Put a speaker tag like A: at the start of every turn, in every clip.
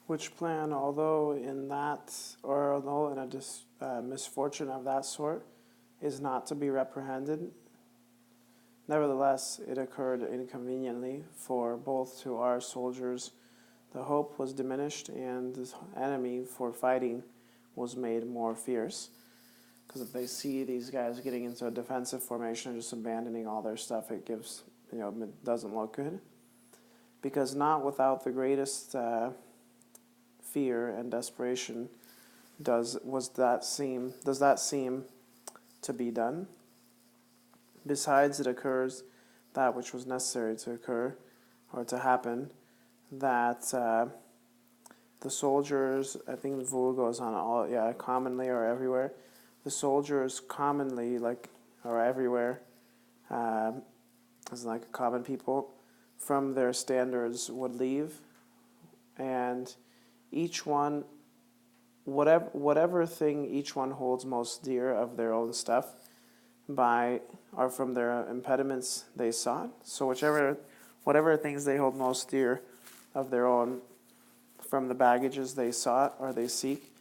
A: Which plan, although in that, or although in a misfortune of that sort, is not to be reprehended, nevertheless it occurred inconveniently, for both to our soldiers the hope was diminished, and the enemy for fighting was made more fierce. Because if they see these guys getting into a defensive formation and just abandoning all their stuff, it gives, it doesn't look good. Because not without the greatest fear and desperation does that seem to be done. Besides, it occurs that which was necessary to occur or to happen, that the soldiers, I think the rule goes on commonly or everywhere. The soldiers commonly, or everywhere, as like common people, from their standards would leave, and each one, whatever thing each one holds most dear of their own stuff, or from their impediments they sought. So whatever things they hold most dear of their own, from the baggages they sought or they seek,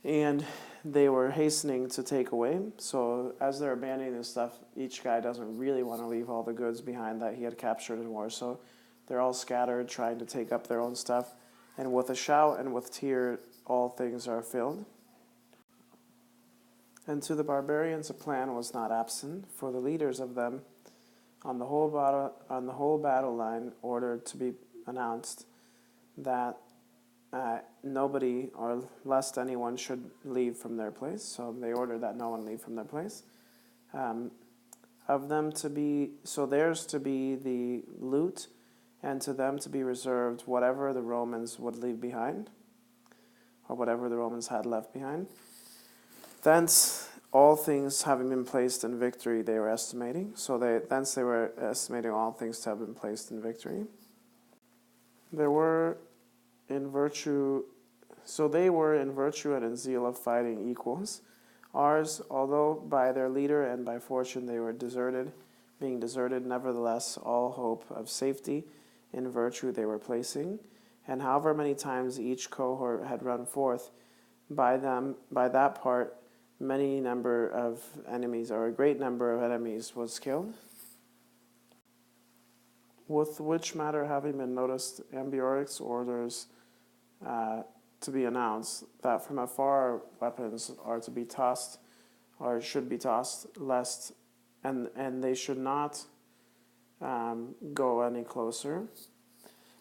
A: and they were hastening to take away. So as they're abandoning this stuff, each guy doesn't really want to leave all the goods behind that he had captured in war. So they're all scattered, trying to take up their own stuff. And with a shout and with tear, all things are filled. And to the barbarians a plan was not absent, for the leaders of them on the whole battle line ordered to be announced that nobody, or lest anyone, should leave from their place. So they ordered that no one leave from their place. Of them to be, so theirs to be the loot, and to them to be reserved whatever the Romans would leave behind, or whatever the Romans had left behind. Thence, all things having been placed in victory, they were estimating. So thence they were estimating all things to have been placed in victory. They were in virtue and in zeal of fighting equals. Ours, although by their leader and by fortune they were being deserted, nevertheless all hope of safety in virtue they were placing. And however many times each cohort had run forth, by that part, many number of enemies, or a great number of enemies, was killed. With which matter having been noticed, Ambiorix orders to be announced that from afar weapons are to be tossed, or should be tossed, lest, and they should not go any closer.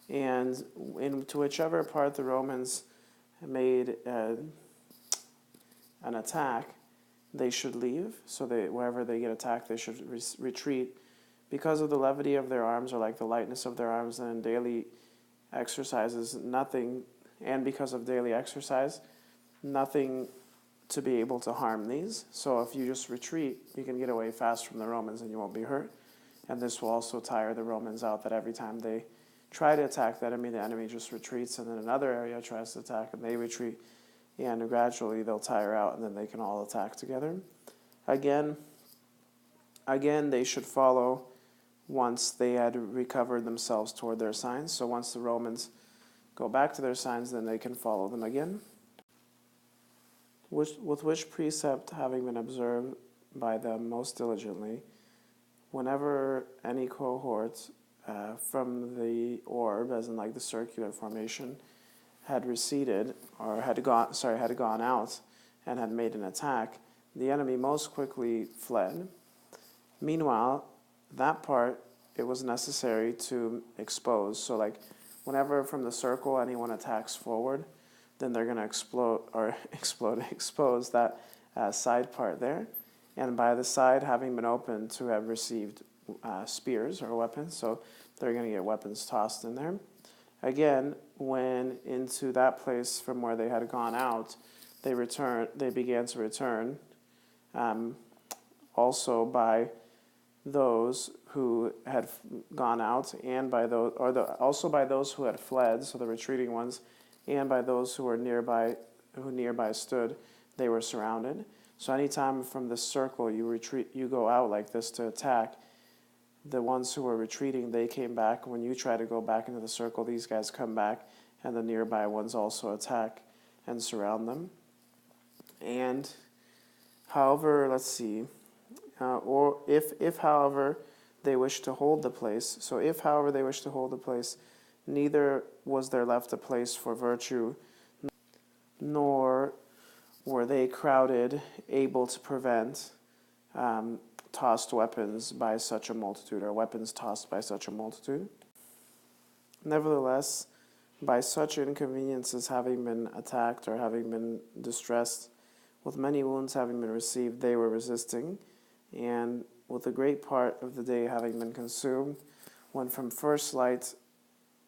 A: And into whichever part the Romans made an attack, they should leave. So wherever they get attacked, they should retreat, because of the levity of their arms, or like the lightness of their arms, and in daily exercises, nothing, and because of daily exercise, nothing to be able to harm these. So if you just retreat, you can get away fast from the Romans and you won't be hurt. And this will also tire the Romans out, that every time they try to attack the enemy just retreats, and then another area tries to attack and they retreat, and gradually they'll tire out, and then they can all attack together. Again, they should follow once they had recovered themselves toward their signs. So once the Romans go back to their signs, then they can follow them again. With which precept having been observed by them most diligently, whenever any cohort from the orb, as in like the circular formation, had receded, or had gone out and had made an attack, the enemy most quickly fled. Meanwhile, that part it was necessary to expose. So like whenever from the circle anyone attacks forward, then they're going to expose that side part there. And by the side having been opened to have received spears or weapons, so they're going to get weapons tossed in there. Again, when into that place from where they had gone out, they began to return, also by those who had gone out, and by those, also by those who had fled, so the retreating ones, and by those who nearby stood, they were surrounded. So anytime from this circle you go out like this to attack, the ones who were retreating, they came back. When you try to go back into the circle, these guys come back, and the nearby ones also attack and surround them. And however, let's see, or if however they wish to hold the place, so if however they wish to hold the place, neither was there left a place for virtue, nor were they crowded, able to prevent tossed weapons by such a multitude, or weapons tossed by such a multitude. Nevertheless, by such inconveniences having been attacked or having been distressed, with many wounds having been received, they were resisting, and with a great part of the day having been consumed, when from first light,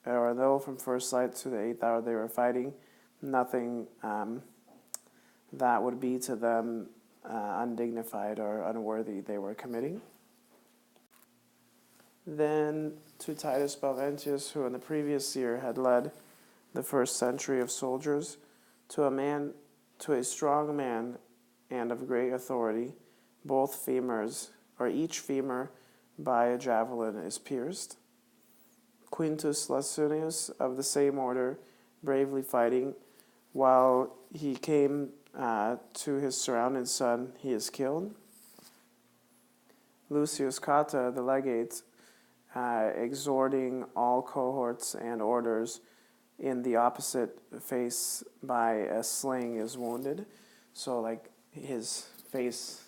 A: or though from first light to the 8th hour they were fighting, nothing that would be to them undignified or unworthy they were committing. Then to Titus Balventius, who in the previous year had led the first century of soldiers, to a strong man and of great authority, both femurs, or each femur by a javelin is pierced. Quintus Licinius, of the same order, bravely fighting, while he came to his surrounded son, he is killed. Lucius Cotta, the legate, exhorting all cohorts and orders in the opposite face by a sling, is wounded. So like his face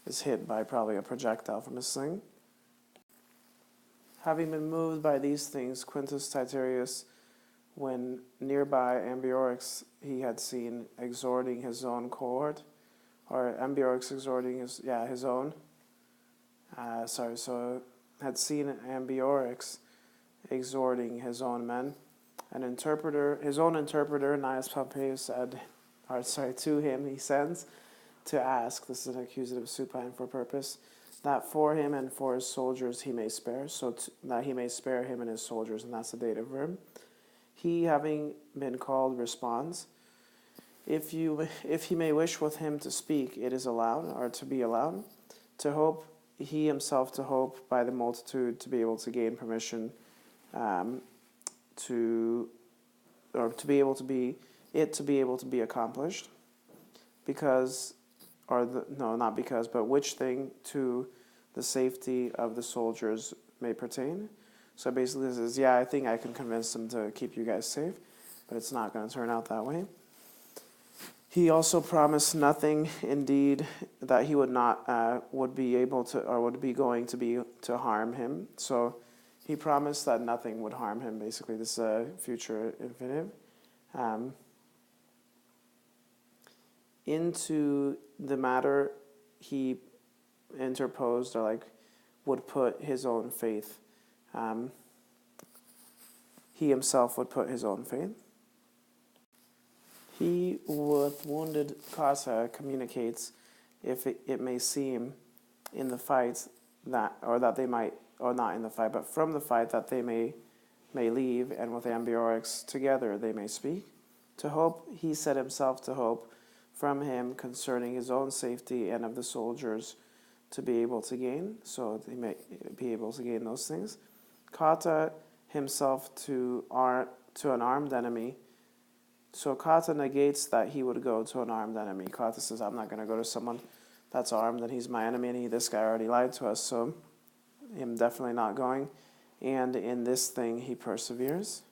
A: is hit by probably a projectile from a sling. Having been moved by these things, Quintus Titurius, when nearby Ambiorix he had seen exhorting his own cohort, or Ambiorix exhorting his own. So had seen Ambiorix exhorting his own men. His own interpreter, Gnaeus Pompeius, to him he sends to ask, this is an accusative supine for purpose, that for him and for his soldiers he may spare, that he may spare him and his soldiers, and that's the dative verb. He, having been called, responds, if he may wish with him to speak, it is allowed, or to be allowed, to hope, he himself to hope by the multitude to be able to gain permission to be able to be accomplished, which thing to the safety of the soldiers may pertain. So basically this is, I think I can convince them to keep you guys safe, but it's not going to turn out that way. He also promised nothing, indeed, that he would be going to harm him. So he promised that nothing would harm him. Basically, this is a future infinitive. Into the matter, he interposed, or would put his own faith. He himself would put his own faith. He with wounded Cotta communicates, if it may seem, in the fight that they might, or not in the fight, but from the fight that they may leave, and with Ambiorix together they may speak. To hope, he set himself to hope from him concerning his own safety and of the soldiers to be able to gain, so they may be able to gain those things. Cotta himself to an armed enemy. So Cotta negates that he would go to an armed enemy. Cotta says, I'm not going to go to someone that's armed, and he's my enemy, and this guy already lied to us, so him definitely not going. And in this thing he perseveres.